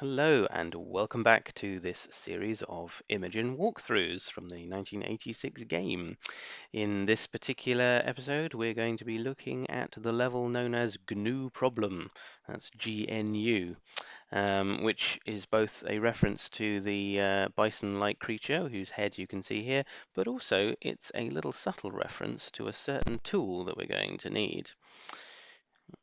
Hello and welcome back to this series of Imogen walkthroughs from the 1986 game. In this particular episode, we're going to be looking at the level known as Gnu Problem. That's GNU, which is both a reference to the bison-like creature whose head you can see here, but also it's a little subtle reference to a certain tool that we're going to need.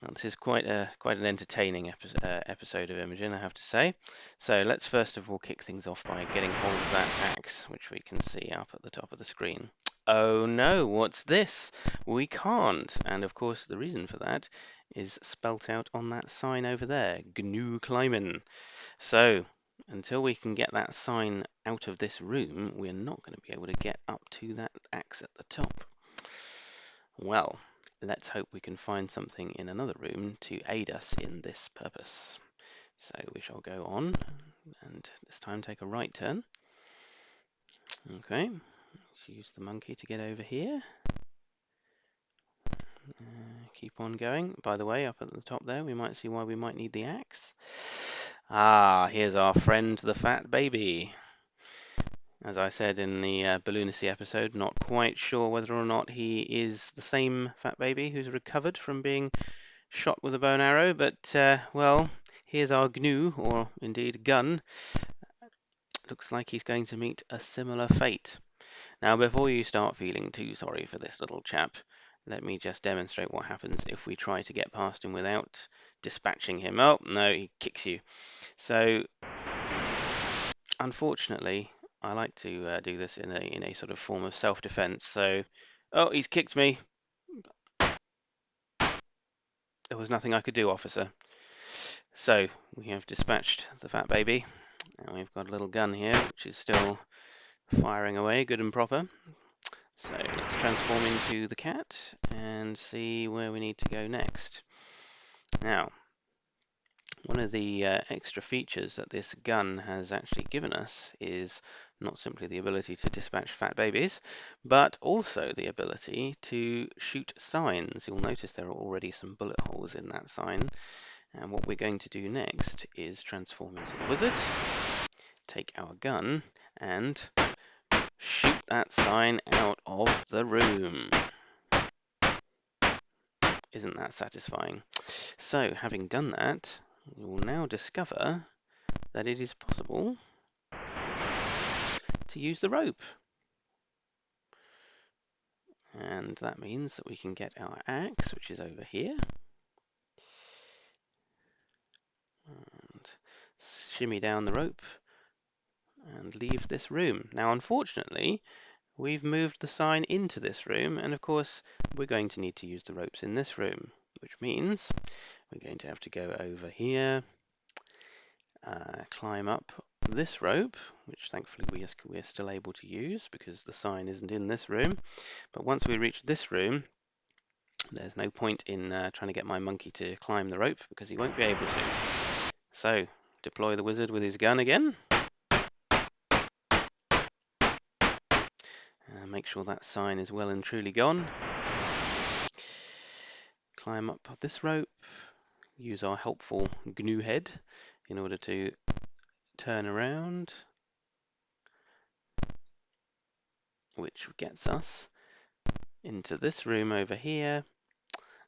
Well, this is quite an entertaining episode of Imogen, I have to say. So let's first of all kick things off by getting hold of that axe, which we can see up at the top of the screen. Oh no, what's this? We can't. And of course the reason for that is spelt out on that sign over there, GNU Climbing. So until we can get that sign out of this room, we're not going to be able to get up to that axe at the top. Well, let's hope we can find something in another room to aid us in this purpose. So we shall go on, and this time take a right turn. Okay, let's use the monkey to get over here. Keep on going. By the way, up at the top there, we might see why we might need the axe. Ah, here's our friend the fat baby. As I said in the Balloonacy episode, not quite sure whether or not he is the same fat baby who's recovered from being shot with a bow and arrow, but, well, here's our Gnu, or indeed gun. Looks like he's going to meet a similar fate. Now, before you start feeling too sorry for this little chap, let me just demonstrate what happens if we try to get past him without dispatching him. Oh, no, he kicks you. So, unfortunately, I like to do this in a sort of form of self-defense. So, oh, he's kicked me. There was nothing I could do, officer. So, we have dispatched the fat baby. And we've got a little gun here, which is still firing away, good and proper. So let's transform into the cat and see where we need to go next. Now, one of the extra features that this gun has actually given us is not simply the ability to dispatch fat babies, but also the ability to shoot signs. You'll notice there are already some bullet holes in that sign. And what we're going to do next is transform into the wizard, take our gun, and shoot that sign out of the room. Isn't that satisfying? So, having done that, you will now discover that it is possible to use the rope. And that means that we can get our axe, which is over here, and shimmy down the rope and leave this room. Now, unfortunately, we've moved the sign into this room, and of course, we're going to need to use the ropes in this room, which means we're going to have to go over here, climb up this rope, which thankfully we're still able to use because the sign isn't in this room. But once we reach this room, there's no point in trying to get my monkey to climb the rope because he won't be able to. So, deploy the wizard with his gun again. Make sure that sign is well and truly gone. Climb up this rope. Use our helpful GNU head in order to turn around, which gets us into this room over here,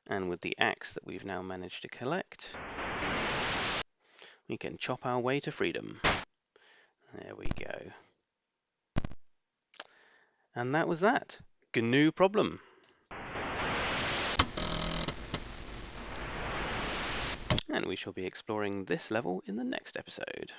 and with the axe that we've now managed to collect, we can chop our way to freedom. There we go. And that was that. GNU Problem. And we shall be exploring this level in the next episode.